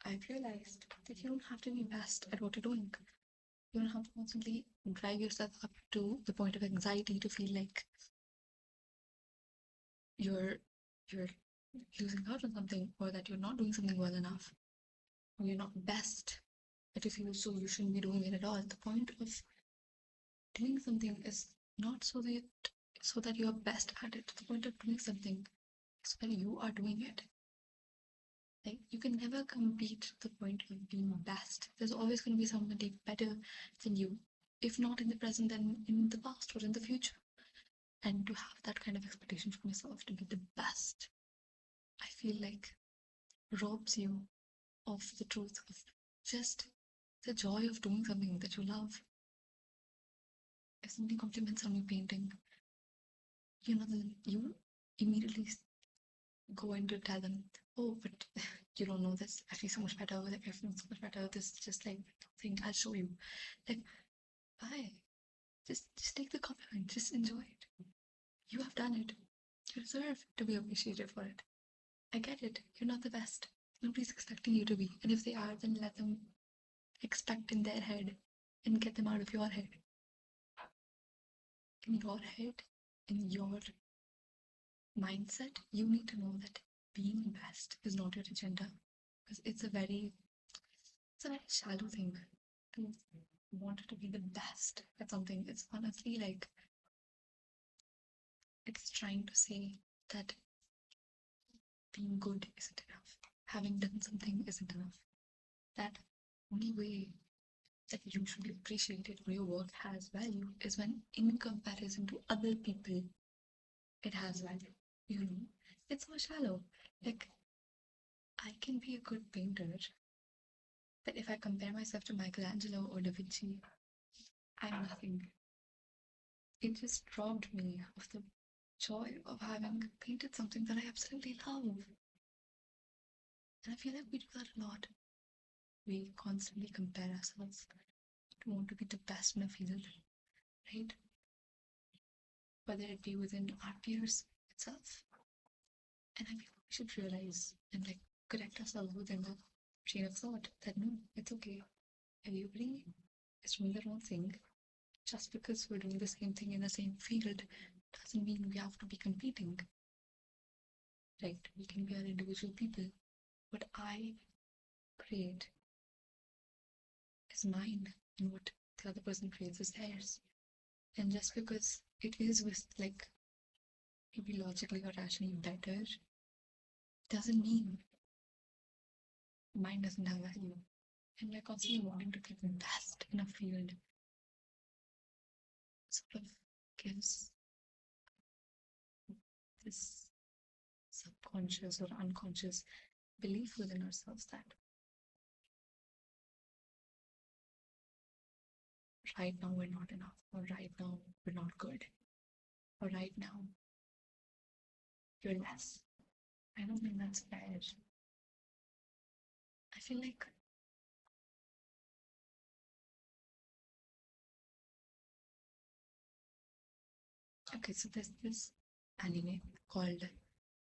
I've realized that you don't have to be best at what you're doing. You don't have to constantly drive yourself up to the point of anxiety to feel like you're you're losing out on something, or that you're not doing something well enough, or you're not best at your field, so you shouldn't be doing it at all. The point of doing something is not so that you're best at it. The point of doing something is when you are doing it. Like, you can never compete to the point of being best. There's always going to be somebody better than you, if not in the present, then in the past or in the future. And to have that kind of expectation from yourself to be the best, I feel like robs you of the truth of just the joy of doing something that you love. If somebody compliments on your painting, then you immediately go in to tell them, oh, but you don't know this. I feel so much better. Like, I feel so much better. This is just like thing. I'll show you. Like, why? Just take the compliment. Just enjoy it. You have done it. You deserve to be appreciated for it. I get it. You're not the best. Nobody's expecting you to be. And if they are, then let them expect in their head and get them out of your head. In your head, in your mindset, you need to know that being best is not your agenda. Because it's a very shallow thing to want to be the best at something. It's honestly like it's trying to say that being good isn't enough. Having done something isn't enough. That only way that you should be appreciated or your work has value is when, in comparison to other people, it has value. You know, it's so shallow. Like, I can be a good painter, but if I compare myself to Michelangelo or Da Vinci, I'm nothing. It just robbed me of the joy of having painted something that I absolutely love. And I feel like we do that a lot. We constantly compare ourselves to want to be the best in a field, right? Whether it be within our peers itself. And I feel we should realize and like correct ourselves within that chain of thought that no, it's okay. Everybody is doing their own thing. Just because we're doing the same thing in the same field doesn't mean we have to be competing. Right? We can be our individual people. What I create is mine, and what the other person creates is theirs. And just because it is with like maybe logically or rationally better doesn't mean mine doesn't have value. And like constantly wanting to be the best in a field sort of gives this subconscious or unconscious belief within ourselves that right now we're not enough, or right now we're not good, or right now you're less. I don't think that's fair. I feel like okay, so there's this anime called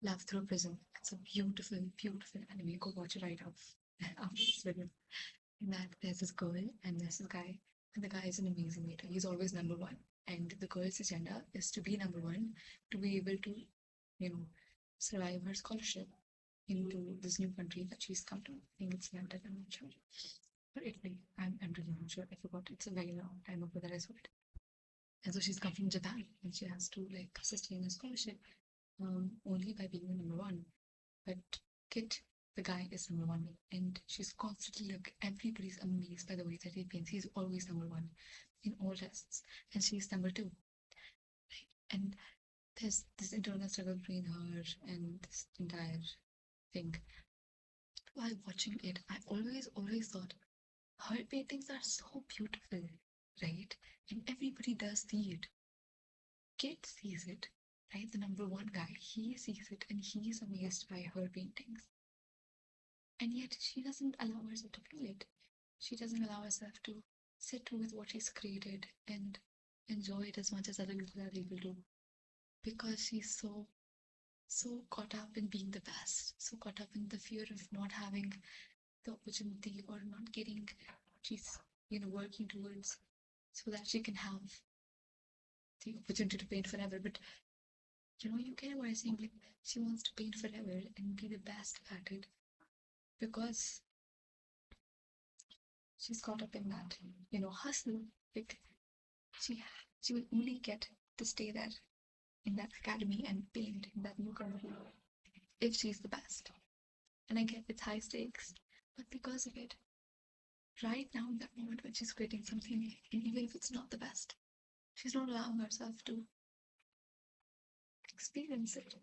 Love Through Prism. It's a beautiful, beautiful anime. Go watch it right after this video. In that, there's this girl and there's this guy, and the guy is an amazing waiter. He's always number one, and the girl's agenda is to be number one, to be able to, you know, survive her scholarship into this new country that she's come to. I think it's London, I'm not sure. Or Italy. I'm really not sure. I forgot. It's a very long time ago that I saw it. And so she's come from Japan and she has to like sustain a scholarship only by being the number one. But Kit, the guy, is number one, and she's constantly like everybody's amazed by the way that he paints. He's always number one in all tests, and she's number two. Right? And there's this internal struggle between her and this entire thing. While watching it, I always thought her paintings are so beautiful, right? And everybody does see it. Kid sees it, right? The number one guy, he sees it and he's amazed by her paintings. And yet she doesn't allow herself to feel it. She doesn't allow herself to sit with what she's created and enjoy it as much as other people are able to. Because she's so caught up in being the best, so caught up in the fear of not having the opportunity or not getting what she's working towards so that she can have the opportunity to paint forever. But you get what I'm saying? Like she wants to paint forever and be the best at it because she's caught up in that, hustle. Like she she will only get to stay there in that academy and paint in that new country if she's the best. And I get it's high stakes, but because of it, right now in that moment when she's creating something, and even if it's not the best, she's not allowing herself to experience it.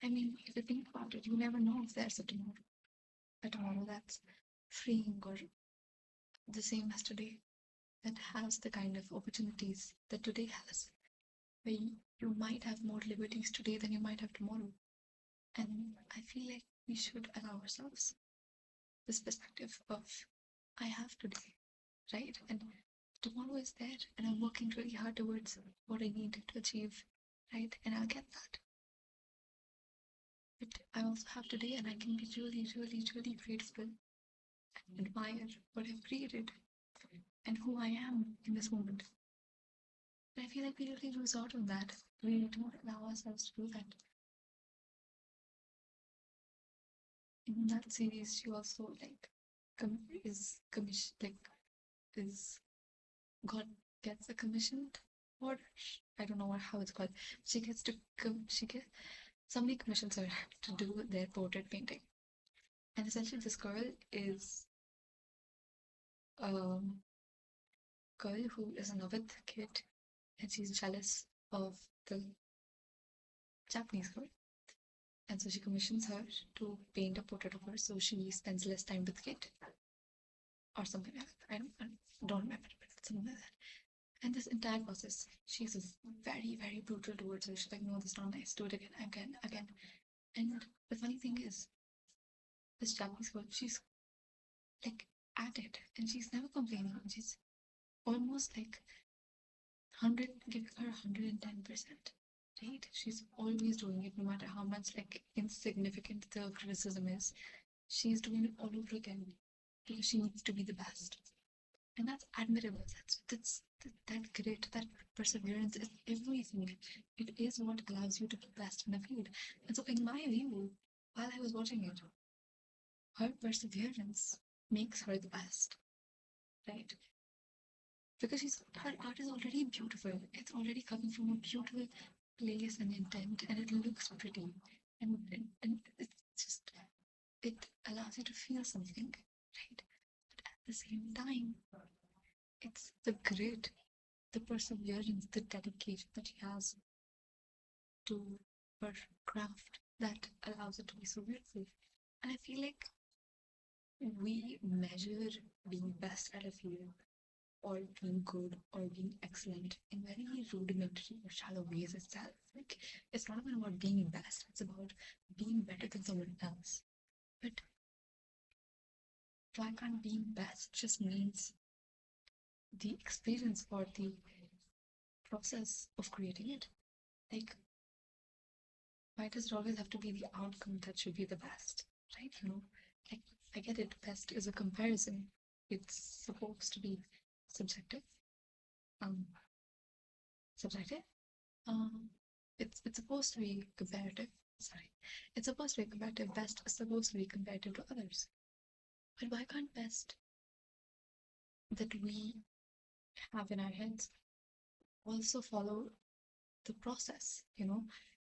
I mean, if you think about it, you never know if there's a tomorrow that's freeing or the same as today, that has the kind of opportunities that today has, where you might have more liberties today than you might have tomorrow. And I feel like we should allow ourselves this perspective of I have today, right? And tomorrow is there, and I'm working really hard towards what I need to achieve, right? And I'll get that. But I also have today, and I can be really, really, really grateful and admire what I've created and who I am in this moment. But I feel like we really lose out on that. We don't allow ourselves to do that. In that series, she also is commission is God gets a commissioned order. I don't know how it's called. She gets to somebody commissions her to do their portrait painting, and essentially this girl is a girl who is a Navid kid, and she's jealous of the Japanese girl. And so she commissions her to paint a portrait of her so she spends less time with the kid. Or something like that. I don't remember, but something like that. And this entire process, she's very, very brutal towards her. She's like, no, this is not nice. Do it again, again, again. And the funny thing is, this Japanese girl, she's like at it, and she's never complaining. And she's almost like giving her 110%. Right? She's always doing it, no matter how much like insignificant the criticism is. She's doing it all over again because she needs to be the best. And that's admirable. That grit, that perseverance is everything. It is what allows you to be best in the field. And so, in my view, while I was watching it, her perseverance makes her the best, right? Because her art is already beautiful. It's already coming from a beautiful place and intent, and it looks pretty, and it's just it allows you to feel something, right? But at the same time, it's the grit, the perseverance, the dedication that she has to her craft that allows it to be so beautiful. And I feel like we measure being best at a field or being good or being excellent in very rudimentary or shallow ways itself. Like it's not even about being best, it's about being better than someone else. But why can't being best just means the experience or the process of creating it? Like, why does it always have to be the outcome that should be the best? Right? Like I get it, best is a comparison. It's supposed to be subjective. Um subjective. Um it's supposed to be comparative. Sorry. It's supposed to be comparative. Best is supposed to be comparative to others. But why can't best that we have in our heads also follow the process?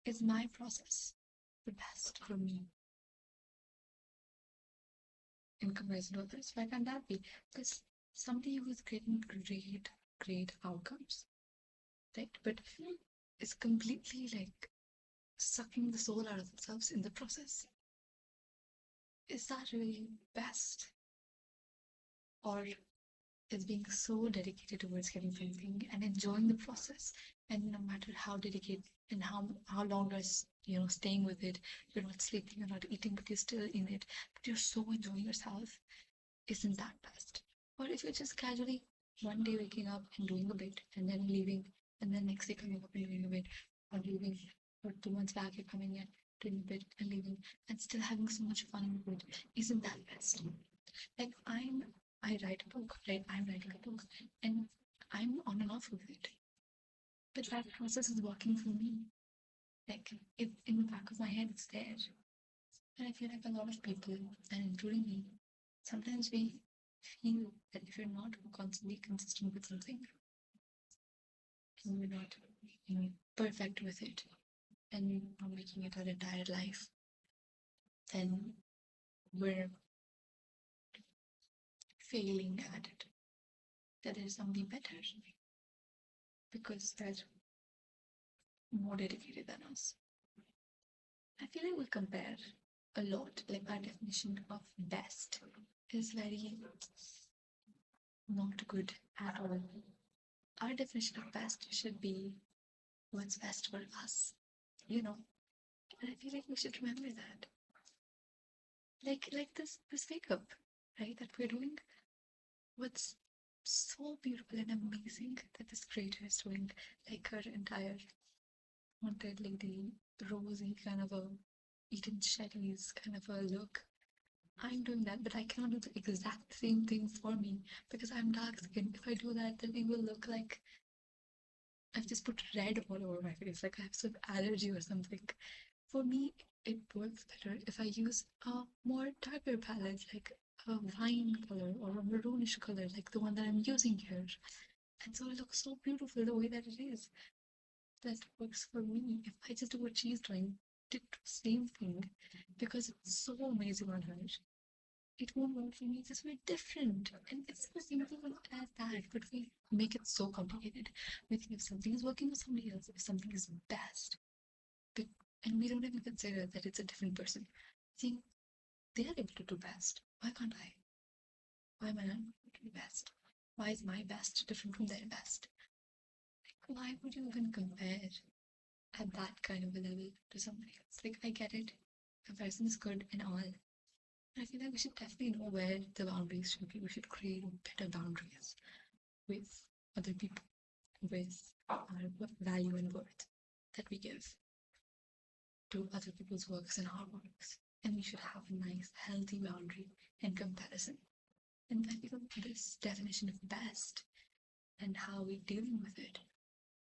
Is my process the best for me in comparison to others? Why can't that be? Because somebody who is creating great outcomes, right? But is completely like sucking the soul out of themselves in the process. Is that really best? Or is being so dedicated towards getting something and enjoying the process, and no matter how dedicated and how long you're staying with it, you're not sleeping, you're not eating, but you're still in it, but you're so enjoying yourself, isn't that best? Or if you're just casually one day waking up and doing a bit and then leaving, and then next day coming up and doing a bit, or leaving, or 2 months back you're coming in doing a bit and leaving, and still having so much fun with it, isn't that best? Like I write a book, right? I'm writing a book, and I'm on and off with it. But that process is working for me. Like it in the back of my head, it's there. And I feel like a lot of people, and including me, sometimes we feel that if you're not constantly consistent with something and you're not perfect with it and you're not making it our entire life, then we're failing at it. That there's something better because they're more dedicated than us. I feel like we compare a lot. Like our definition of best is very not good at all. Our definition of best should be what's best for us, you know. And I feel like we should remember that. Like this wake up, right? That we're doing what's so beautiful and amazing that this creator is doing, like her entire haunted lady, rosy kind of a Eden Shelley's kind of a look. I'm doing that, but I cannot do the exact same thing for me because I'm dark skinned. If I do that, then it will look like I've just put red all over my face, like I have some allergy or something. For me, it works better if I use a more darker palette, like a wine color or a maroonish color, like the one that I'm using here. And so it looks so beautiful the way that it is. That works for me. If I just do what she's doing, did the same thing because it's so amazing on her. It won't work for me. It's just very different. And it's as simple as that. But we make it so complicated. We think if something is working for somebody else, if something is best, and we don't even consider that it's a different person. I think they are able to do best. Why can't I? Why am I not able to do best? Why is my best different from their best? Like, why would you even compare at that kind of a level to somebody else? Like, I get it. Comparison is good and all. I feel like we should definitely know where the boundaries should be. We should create better boundaries with other people, with our value and worth that we give to other people's works and our works. And we should have a nice, healthy boundary in comparison. And I feel this definition of best and how we're dealing with it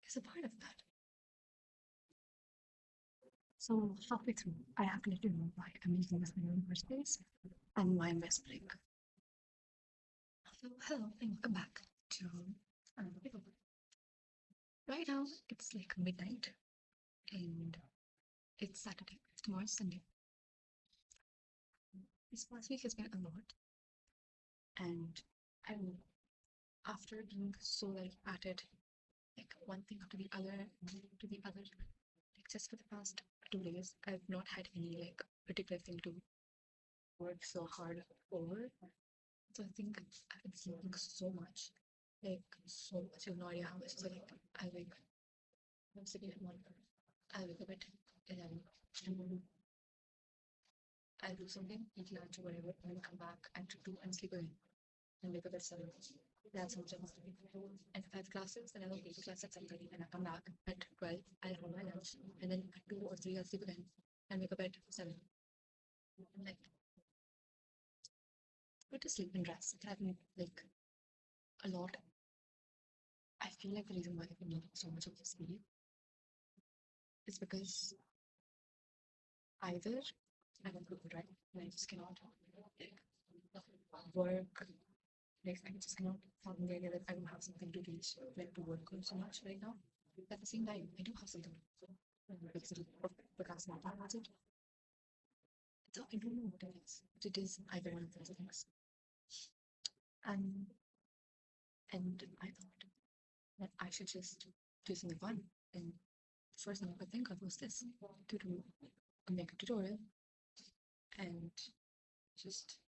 is a part of that. So halfway through, I have to let you know why I'm making this video in the first place and why I'm whispering. So hello and welcome back to another video. Right now it's like midnight and it's Saturday. Tomorrow's Sunday. This past week has been a lot, and I'm after being so like at it, like one thing after the other, to the other. Like just for the past 2 days, I've not had any like particular thing to work so hard over. So I think I've been sleeping so much, like so much. You have no idea how much. So like I wake, I'm sleeping at 1. I wake up at 11, and then I do something, eat lunch or whatever, and then come back at 2 and sleep again, and wake up at 7. That's how much I'm sleeping. And if I have classes, then I'll go to class at 7:30, and I come back at 12. I'll have my lunch, and then at 2 or 3 I'll sleep again, and wake up at 7. Like go to sleep and rest. Having like a lot. I feel like the reason why I've been needing so much of sleep is because either I'm a good right, and I just cannot work. Like I just cannot fathom the idea that I don't have something to reach, like to work on so much right now. At the same time, I do have something to do. Basically, procrastinating towards it. So I don't know what it is. But it is either one of those things. And and I thought that I should just do something fun. And the first thing I could think of was this, to do a makeup tutorial and just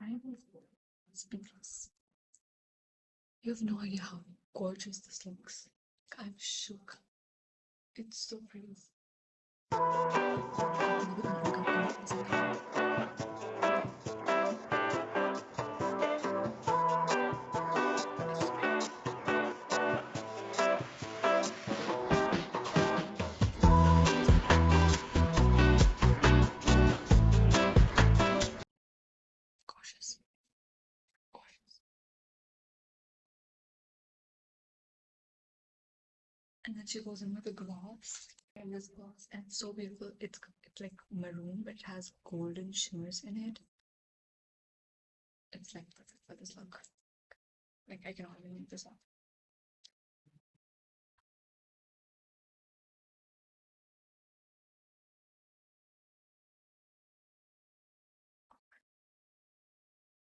I'm speechless. You have no idea how gorgeous this looks. I'm shook. It's so pretty. Gorgeous. Gorgeous. And then she goes in with a gloss. And this gloss, and it's so beautiful. It's like maroon, but it has golden shimmers in it. It's like perfect for this look. Like I cannot even leave this off.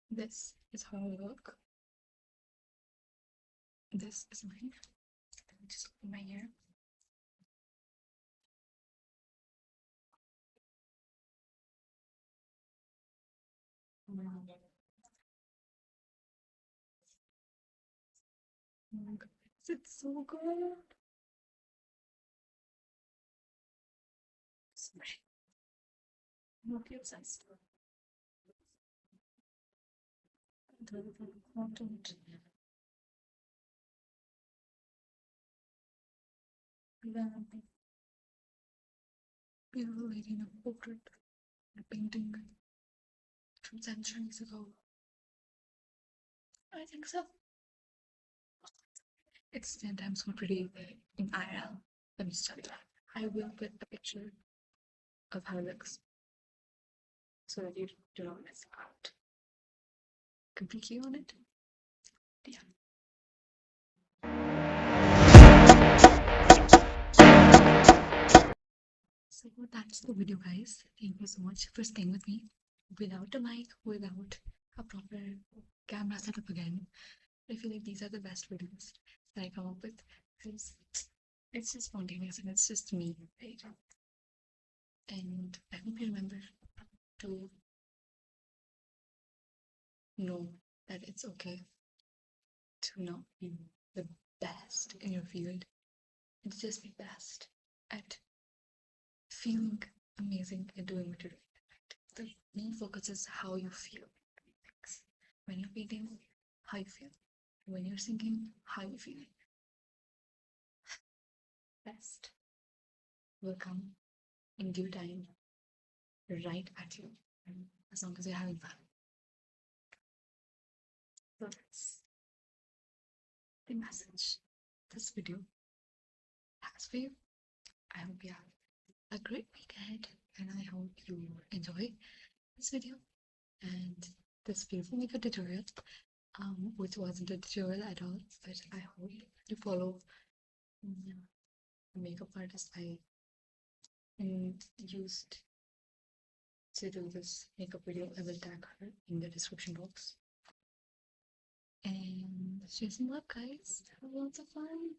This is how I look. This is mine. Let me just open my hair. Oh my god, it's so good. Sorry. I'm not obsessed. The important. Beautiful lady in a portrait, a painting from centuries ago. I think so. It's 10 times more pretty in IRL. Let me just tell you. I will put a picture of how it looks so that you do not miss out completely on it. Yeah. So that's the video, guys. Thank you so much for staying with me without a mic, without a proper camera setup again. I feel like these are the best videos that I come up with because it's just spontaneous and it's just me, right? And I hope you remember to know that it's okay to not be the best in your field and to just be best at feeling amazing and doing what you're doing. The main focus is how you feel. When you're painting, how you feel. When you're singing, how you feel. Best will come in due time, right at you, as long as you're having fun. So that's the message this video has for you. I hope you have a great week ahead, and I hope you enjoy this video and this beautiful makeup tutorial, which wasn't a tutorial at all, but I hope you follow the makeup artist I used to do this makeup video. I will tag her in the description box. And share some love, guys. Have lots of fun.